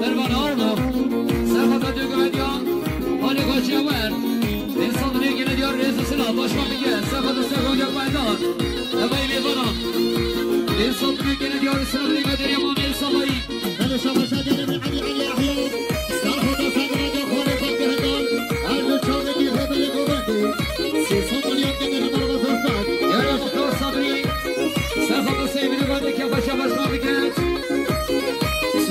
Dervana Arno, Serhat'a Dögüven Yan, Ali Koçya Ver, İnsanın ilgili diyor Rezus'una, Başkan Bilge, Serhat'a Serhat Gökmen'dan, Ebayı Bilbanan, İnsanın ilgili diyor Sınıf Ligadır Yaman İnsanlayı. هذا شباب شادي من علي علي أحيان سرحوا تصدر دخول فكهدان هذا شباب اللي هو بالقوة سيصاب اليوم كده نمر بزرقات يا رفقة صبري سرحة سيبني بعدك يا باشا Başkan Bilge.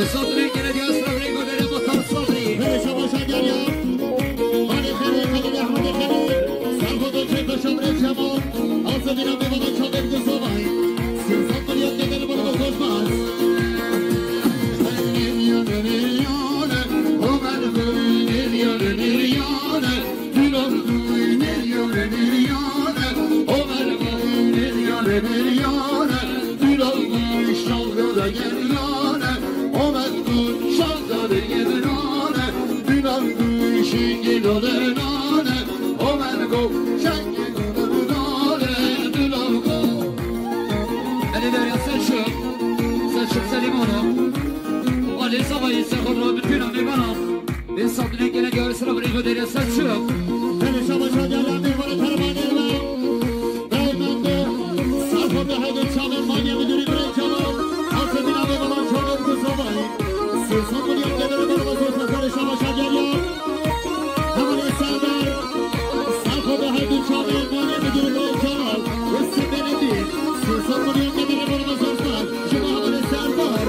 İnsanın ilgili diyor Sınıf Ligadır Yaman صبري. هذا شباب شادي اليوم مالي خير خلي أحمد الخليل سرحوا تصدر شباب الجمال أصدقنا بمضى شباب الصباح سيصاب اليوم كده نمر بزرقات İnsanın gene görsün burayı göderiyor saçıyor. هذا شباب شادي اليوم ولا ترمان اليوم دائما سرحوا بهذا الشباب ما يمدري بري شباب أصدقنا بمضى شباب الصباح سيصاب اليوم كده نمر بزرقات هذا شباب شادي اليوم همان السردار سرحوا بهذا الشباب ما يمدري بري شباب والسبب دي سيصاب اليوم كده نمر بزرقات شباب همان السردار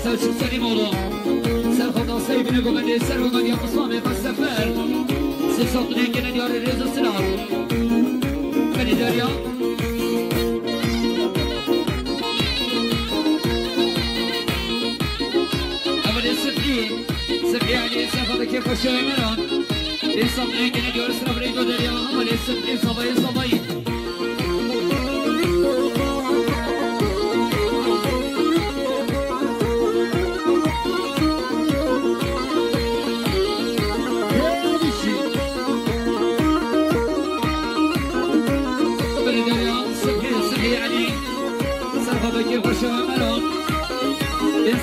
Selçuk Selimoğlu Serhat'tan sevgini gömedi Serhat'tan yapısma ve sefer Siz altın engene diyor Reza Sınav Beni der ya Ama Sıfri Ali Serhat'taki başı Ömeran Siz altın engene diyor Sınav Reza der ya Ama Sıfri Sabayı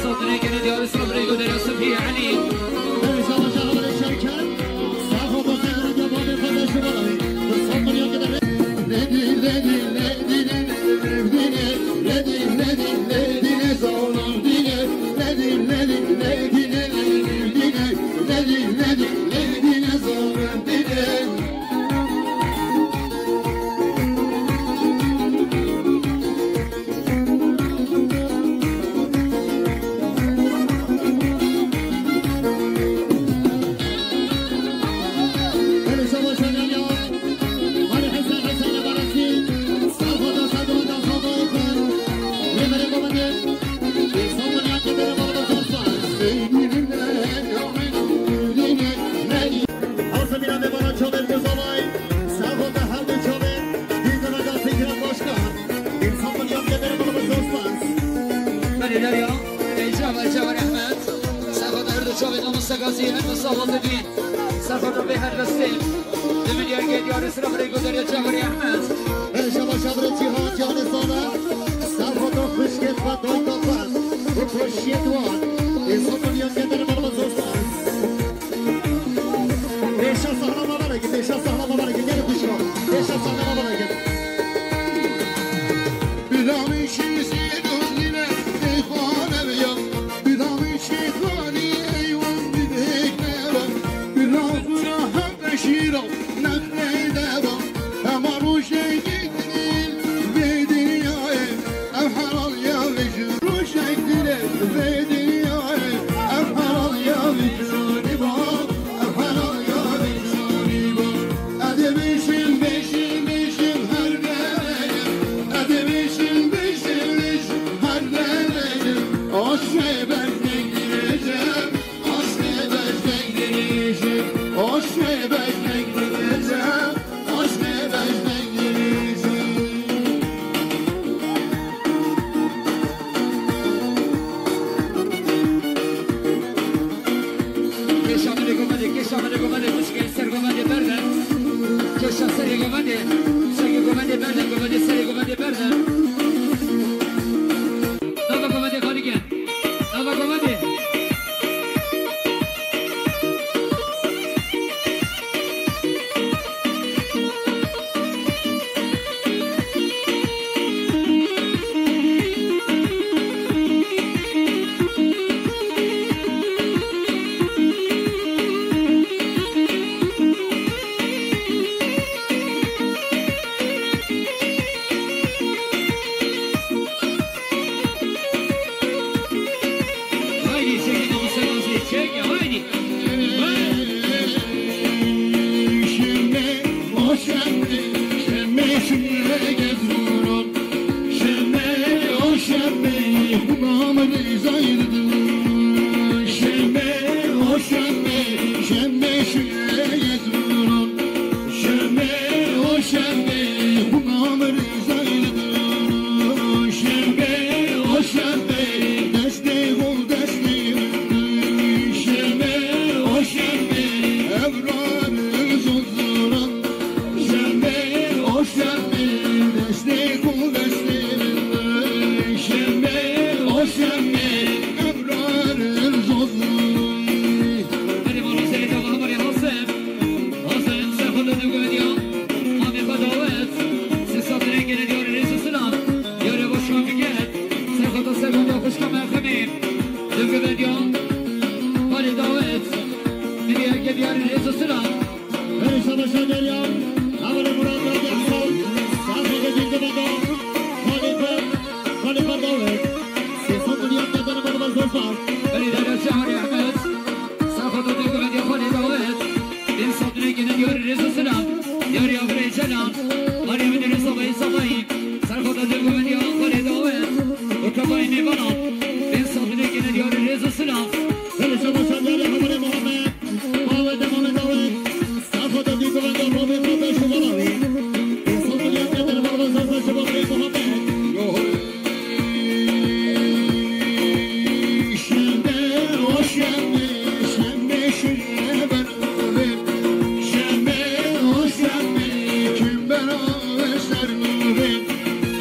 صدري كده ديار صبري قدر يصفي علي Lady, lady, lady, lady, lady, lady,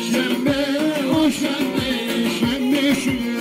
Şembe, o şembe, şembe, şembe.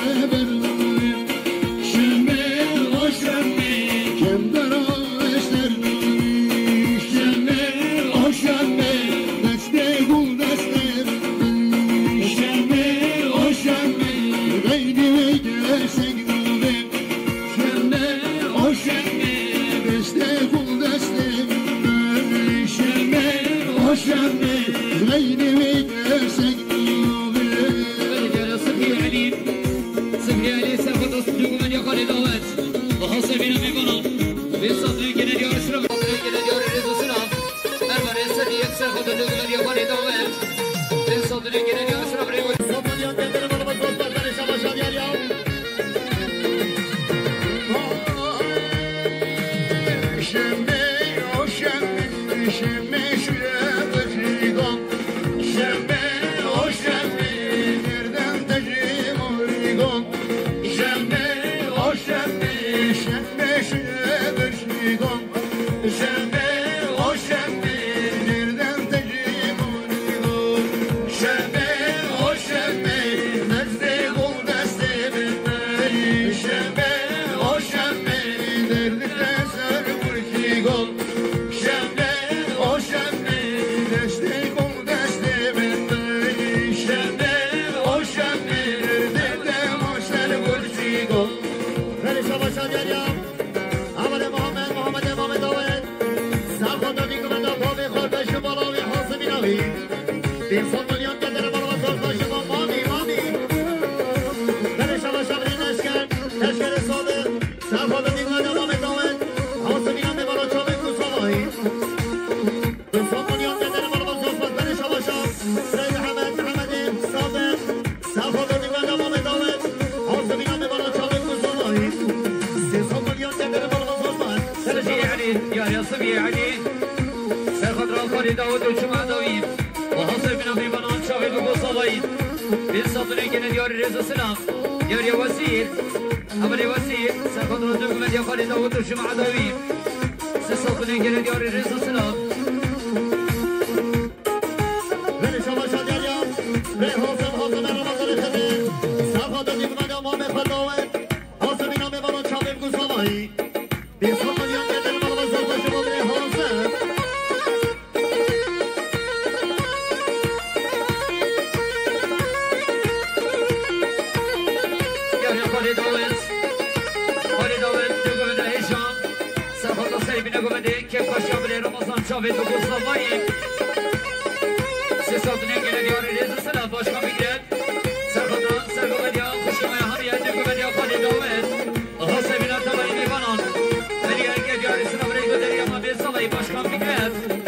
خالد داود و شما داوید و حاصل بنا بیوانان شاهد و گوسالایید به ساطنه گنه دیار رضا سلام دیار یا وزیر اولی وزیر سرخواد رازم گمد یا خالد داود و شما داوید سه ساطنه گنه دیار رضا سلام بله شما شادیاریم به حاصل حاصل رمضان خدیم سرخواد دیگه من امام خداوند حاصل بنا بیوانان شاهد گوسالایید به ساطنه گنه دیار رضا سلام که پاشابره رمضان شاوید و گوسالایی سه ساطنه گنه دیار رضا سلام باشکان بگیرد سرخوادان سرگوبدیا خوشمای همیت نگوبدیا خالی داوید حاصل بینا تبایی میوانان ولی اگر دیاری سلام ریگو داری اما به سالایی باشکان بگیرد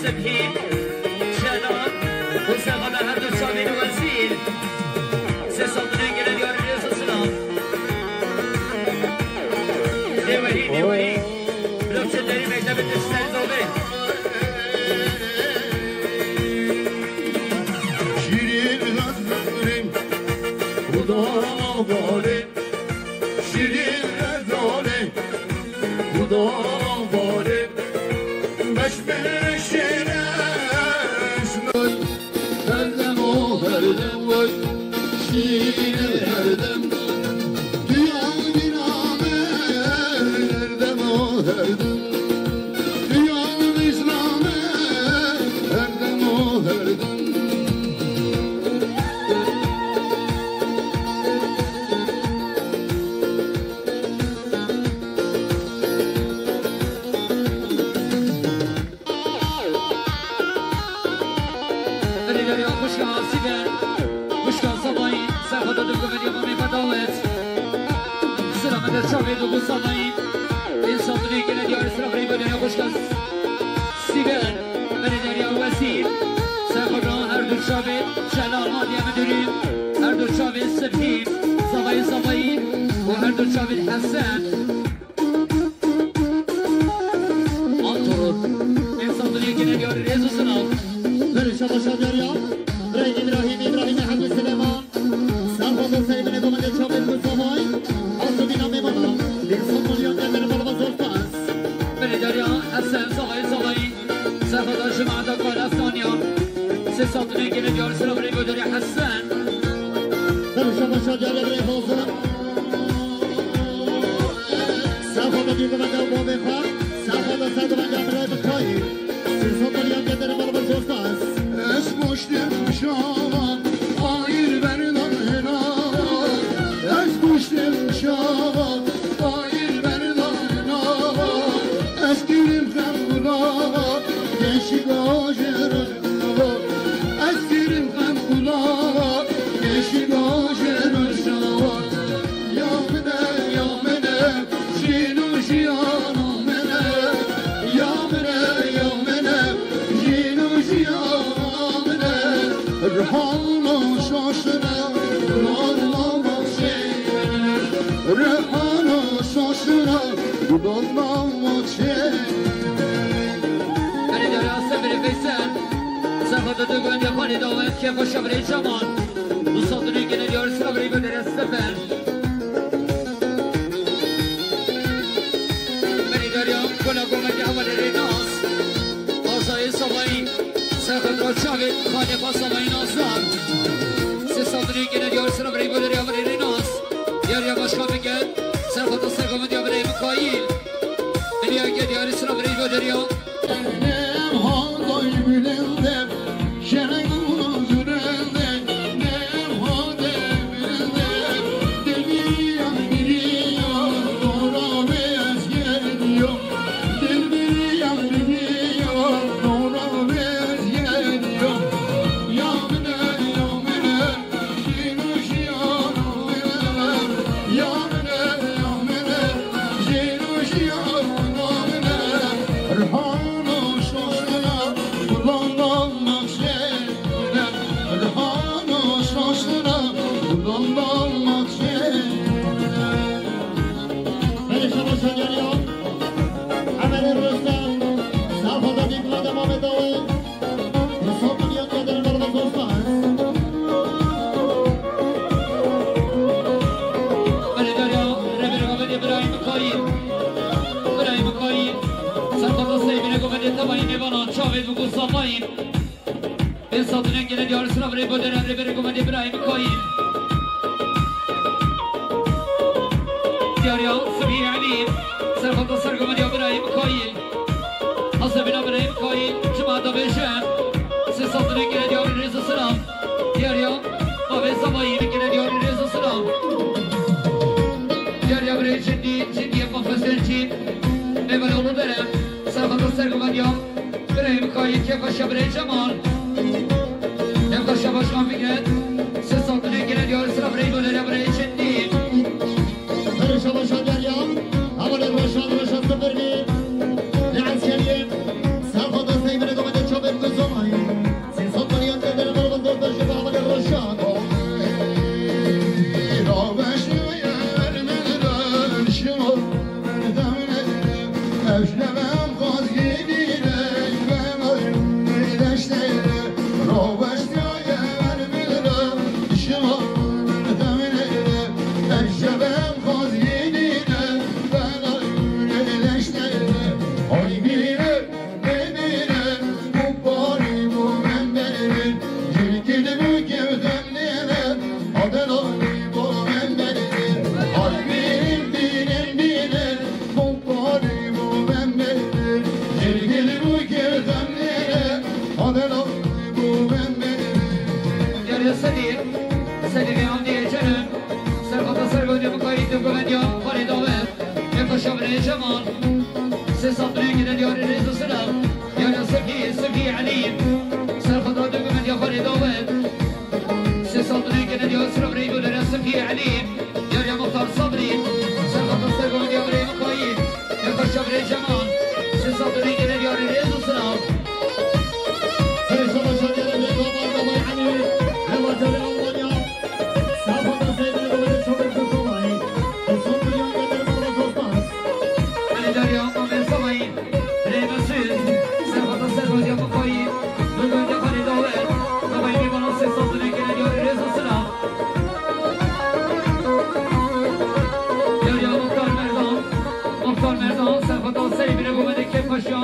سبحين شنان وسغنا هردو شامين وزير سيصدرين قلن يا رئيس السلام ديوهي لو شدري مكتب التشتري زوبي شيرين غزلين ودارين شيرين غزلين ودارين بشبه Hadi paslamayın aslan. Siz saldırıyı gene diyor sıra burayı böyle yapın Erinas. Yarıya başkan bir gel. Sen fotoğrafı komu diyor burayı mukayil. Eliye geliyor sıra burayı böyle diyor. Benim haday bilindim, şereğin üzerinde. Benim haday bilindim, deliyan biliyor, doğru beyaz geliyor. Deliyan biliyor, doğru beyaz geliyor. Yamine, yamine, şinuşiyan amine. Yamine, yamine, şinuşiyan amine. Erhanı şaşkına, kulağından nakşeyle. Erhanı şaşkına, kulağından nakşeyle. Perişan olsa geliyor. Hemen Rüstem, Sarfada dikmede Mehmet Ağabey. Son dünya kadar varmaz olmaz. Hadi Derya, Reberi Gomedi İbrahim Mukayil. İbrahim Mukayil. Sen fotoğrafı sevgili Gomedi tabayın Evanan. Çavet bu kutsamayın. Ben satın gene diyor sıra burayı böyle Reberi Gomedi İbrahim Mukayil. Derya, Sıbiye Ali. Sen fotoğrafı Gomedi İbrahim Mukayil. Hasebin İbrahim Mukayil. Cuma'da beşen. Siz satın gene diyor Reza Sıram. Derya, Ahmet Sabayı gene diyor Reza Sıram. Derya burayı ciddi yapma fısılcı. Evvel onu verem. Sarfada sergüman yok. Burayı mukayit yaklaşa burayı Cemal. Yaklaşa başkan Fikret. Siz satın gene diyor sıra burayı böyle burayı ciddi. Perişan olsa geliyor. Havalar başan başan 0-1. Lens geliyor. Sarfada sevgili Gomedi Çavet Kuzamayı. Siz son dünya kadar varmaz olmaz. Havalar başan. Evşlemem kaz gidirek ben ayım iyileşteyre. Roveştaya vermilere işim var demireyre. Evşlemem kaz gidirek ben ayım iyileşteyre. Ay bire bebire bu bari bu ben benim. Cilgili bu gevdemlere adın ay bu ben benim. Ay birim birim birim bu bari bu ben benim. Cilgili bu gevdemlere adın ay bu ben benim. Derya Sedir. Sedir'i an diyeceğim. Sarfada sergüman yok mukayit yok Gomedi yok. Hadi davet. Yaklaşa burayı Cemal. Siz satın gene diyor Reza Sıram. Derya Sıbiye Ali. Sarfada Gomedi yok. Hadi davet. Siz satın gene diyor sıra burayı böyle Sıbiye Ali. Derya Muhtar Sabri. Sarfada sergüman yok burayı mukayit. Yaklaşa burayı Cemal. Siz satın gene diyor Reza Sıram. Perişan olsa geliyor. Gomarda bayani. Revatörü Almanya. Sarfada sevgili Gomedi Çavet Kuzamayı. Son dünya kadar varmaz olmaz. Ali Derya, Ahmet Sabayı. Reyvesiz. Sarfada sergüman yok mukayit. Bugün de hadi davet. Tabayı bir bana siz satın gene diyor Reza Sıram. Derya Muhtar Merdan. Muhtar Merdan. Sarfada sevgili Gomedi Kepaşa.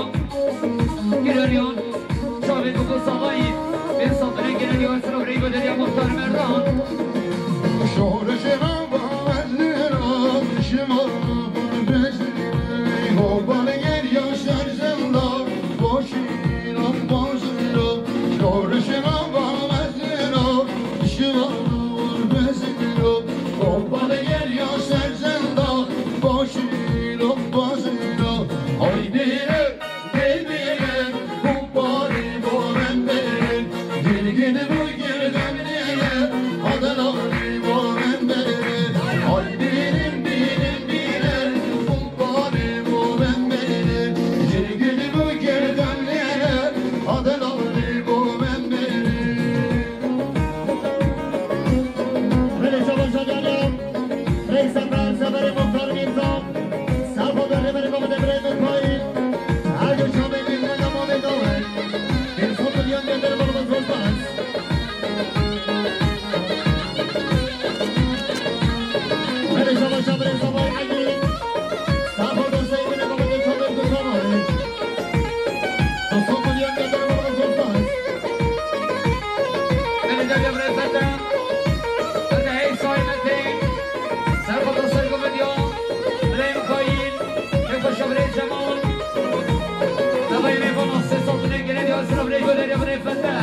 Giriyor. Çavet bu Sabayı. Ben satın gene diyor sıra burayı böyle ya Muhtar Merdan. Şorşema bağızlıra, şema bezli. Hobalı yer yaşar zemla, boşilan bazıra. Şorşema bağızlıra, şema bezli. Hobalı yer yaşar zemla, boşilan bazıra. Haydire, bebire, hobalı boğen benim. Dilgini bu girgemliye, adın ağrı boğen benim. Ay birim birim birim, hobalı boğen benim. Dilgini bu girgemliye, adın ağrı boğen benim. Melisa başa geliyor. Reysa Fransa beri muhtar Mirza. Sarfada Reberi Gomedi İbrahim Mukayil. Her gün Çavet'in ve Mehmet Ağabey. Bir son dünya kadar varmaz olmaz. Hadi buraya feda. Hadi hey sahimetin. Serhat Sargı video. Brem Koyin. Yaklaşa buraya Cemal. Tabayı bir bonus ses altına geliyor. Sıra buraya gönderiyor buraya feda.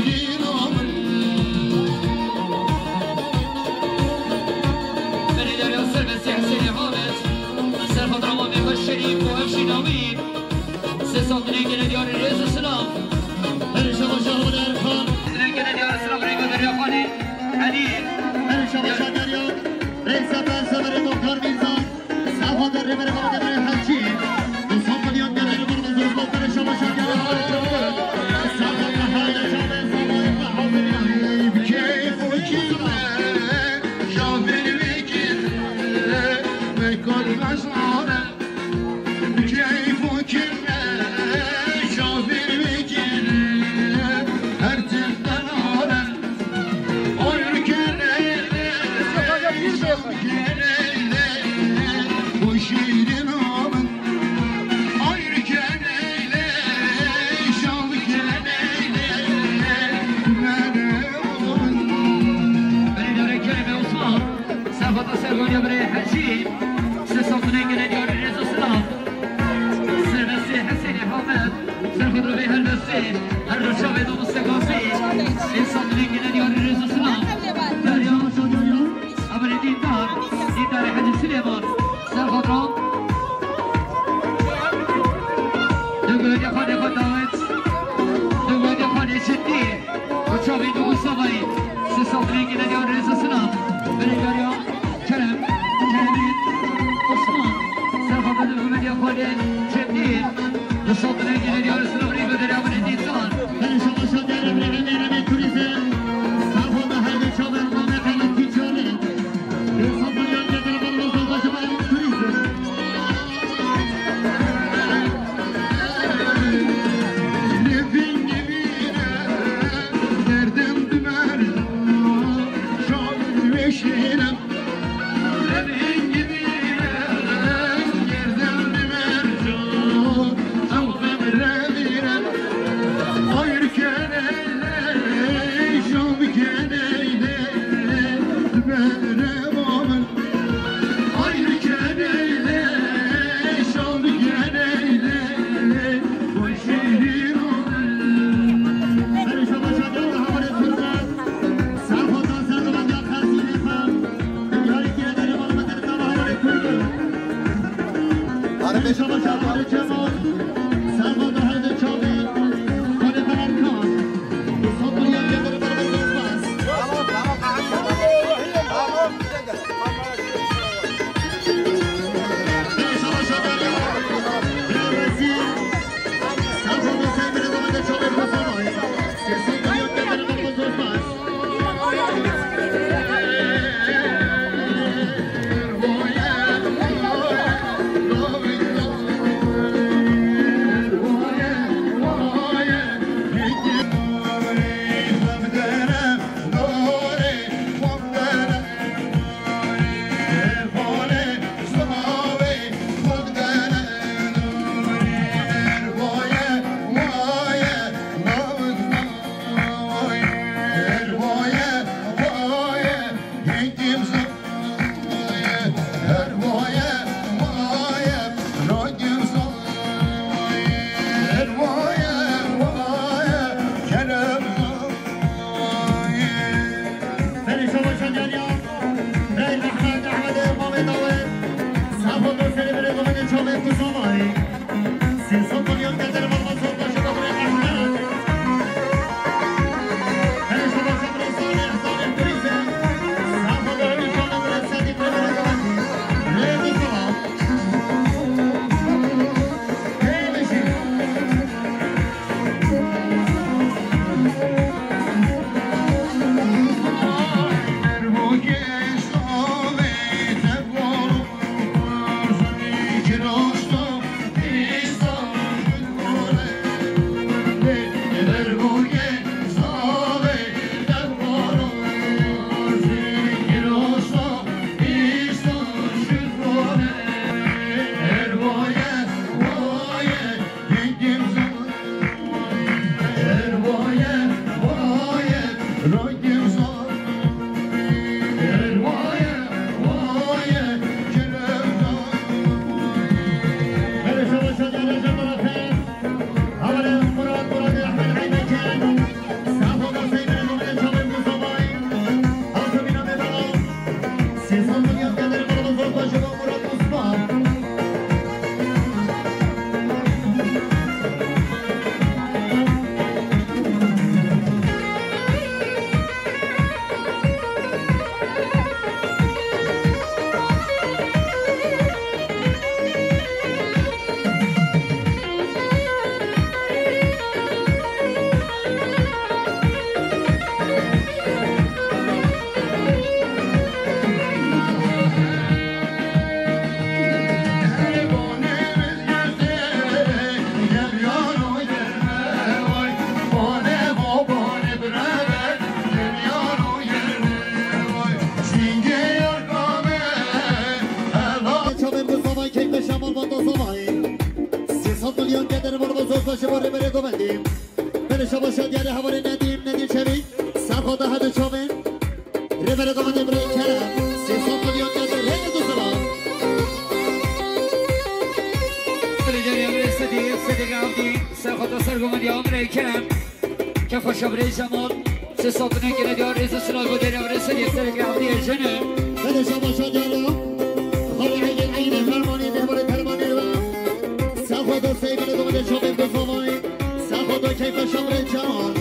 şirin aman. Beni der yasır Mesih seni Hamet. Serhat Rahman Mehmet Şerif bu Efşin Amin. Ses altına gene diyor Reis Selam. Her şabaşa bu Erkan. Gene diyor Selam Reis der Yapani. Hani Her şabaşa geliyor. Reis Efendi Severi Doktor Mirzan. Safhadır Riveri Babademir Hacı. Bu son milyon geliri bulunuz. Doktor şabaşa geliyor. Safhadır Hayda Şabe Sabahı ve Havir. Keyf o kimle. Şahbir vekille. Ve kolmaz ağrı. Keyf o kimle. Şahbir vekille. Her türden ağrı. Oyur kereyle. Bu şiirin alın. Oyur kereyle. Şal kereyle. Mere olun. beni der Kerem Osman. Serhat'a Sergonya Bre Hacı. Ses altına gene diyor Reis Selam. Servesi Hüseyin Hamet. Serhat Rübey Helvesi. Her rüşa ve domuz sekası. Ses altına gene diyor Reis Selam. Derya Abone Dindar. Dindar Hacı Süleyman. Serhat Ram. Dugul yapan yapan davet. Dugul yapan eşitti. Uçağı dugul sabayı. Ses altına gene diyor Reis Selam. Beni görüyor. Kerem. Kerem'in. Osman. Serhat'a dugul yapan Cemil. Ses altına gene diyor Selam. Rıbıdır Abone Dindar. Her şabaşa geliyor. Riveri Turizm. Safhadır Hayda Şabe Babademir Ticaret. Bir son milyon geliri bulunuz. Doktor Şabe Turizm. Nefin gibine derdim dümer. Şahbir ve şirin. Nefin gibine derdim dümer. Şahbir reviren. Hayır keneyle. Şahbir keneyle. Mere babın. Hayır keneyle. Şahbir keneyle. Bu şirin olur. Her şabaşa geliyor. Havale Türkmen. Sarhodan sarhodan yakar sinefam. Dünyayı gireleri malmadır da havale Türkmen. Her şabaşa havale Cemal. Sarhodan hayda çaldı. Kalefe Erkan. Bu son milyon geliri bulunuz olmaz. Her şabaşa geliyor. Bir vezir. Sarhodan sevgili babada çalır bu sabah. Ses son milyon geliri bulunuz olmaz. باشه باره بره گوندیم بله شما شادیاره هواره ندیم شوی سرخوده هدو چومن ره بره گوندیم ره کرم 300 میلیون گده ره دو سلام بله جانیم ره صدیق عبدی سرخوده سرگومندیم ره کرم که خوشم ره جمال 300 میلیون گده دیار ریز سلال بوده ره صدیق عبدی جنه بله شما شادیاره هواره گل عین فرمانی دهباره ترمانی سرخوده سیبیل گوندیم چومن بفرمایی سرخوده کیف شمره جمال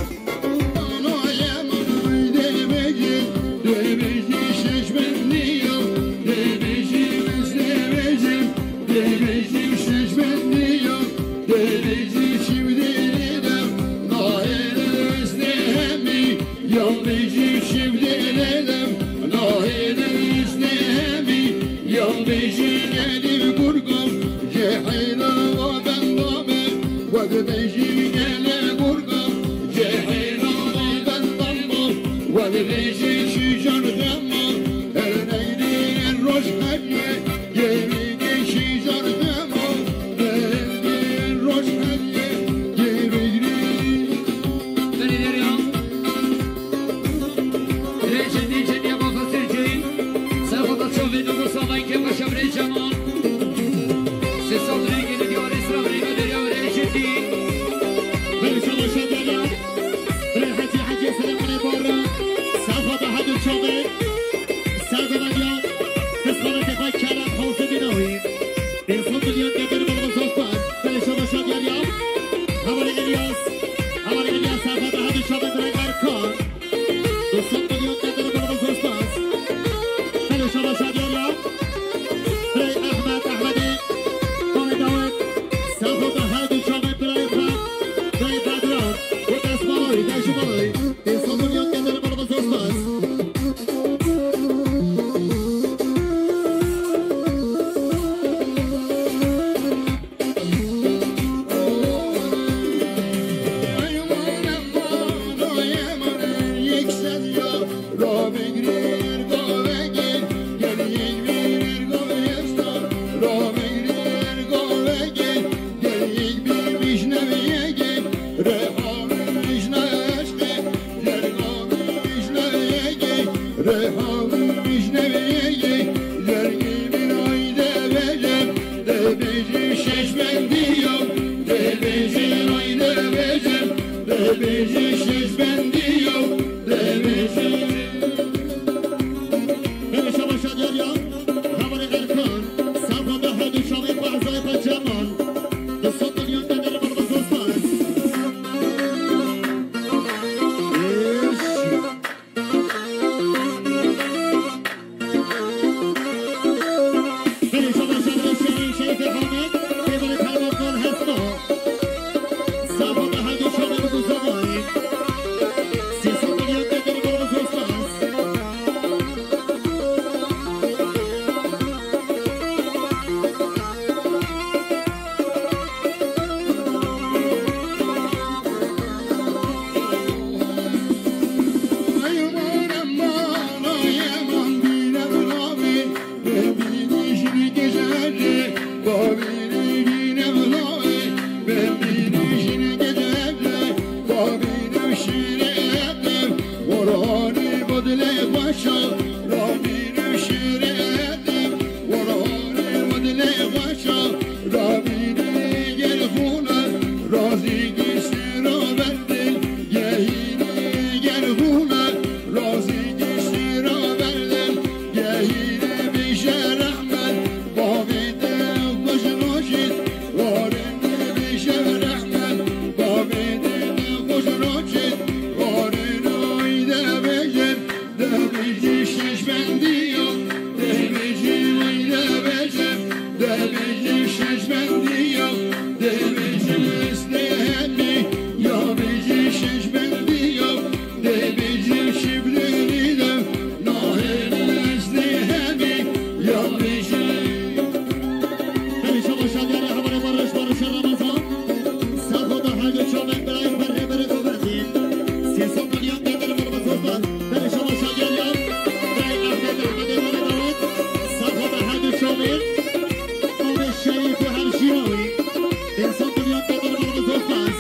Şerif ve her şey. İnsan dünyada bir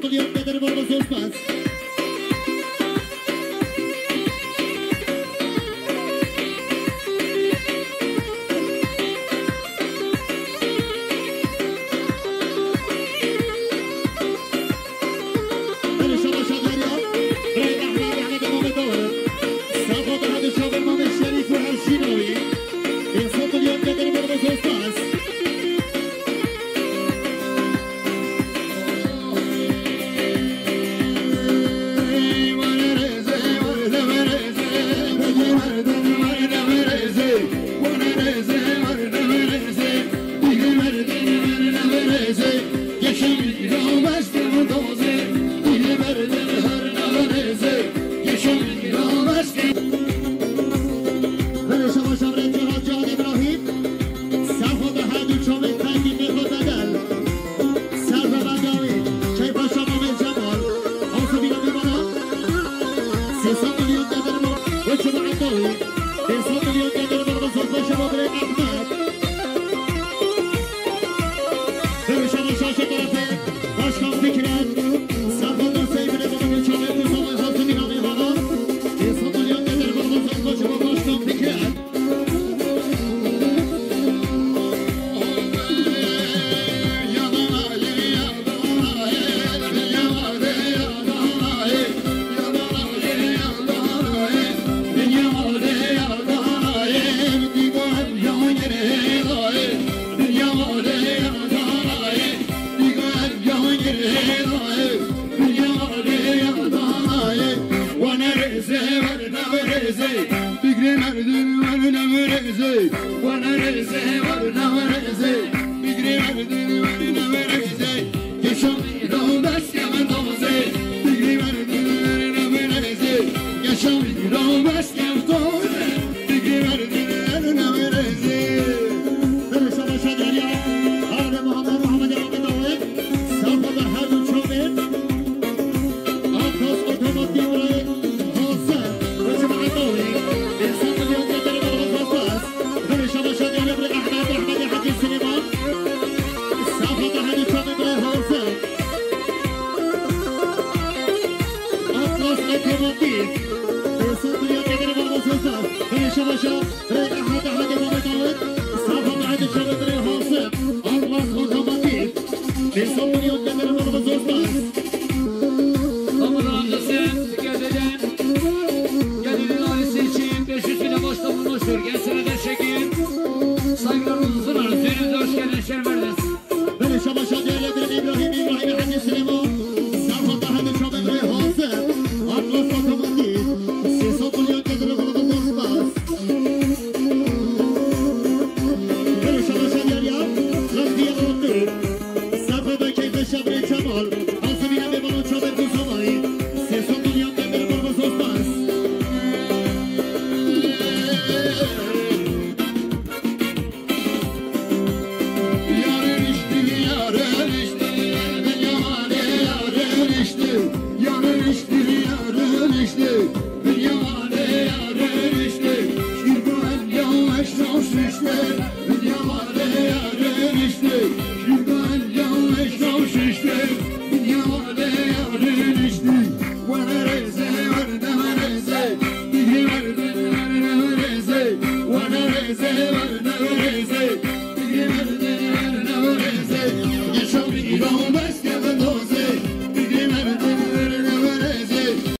milyon kadar var mı sormaz. Allah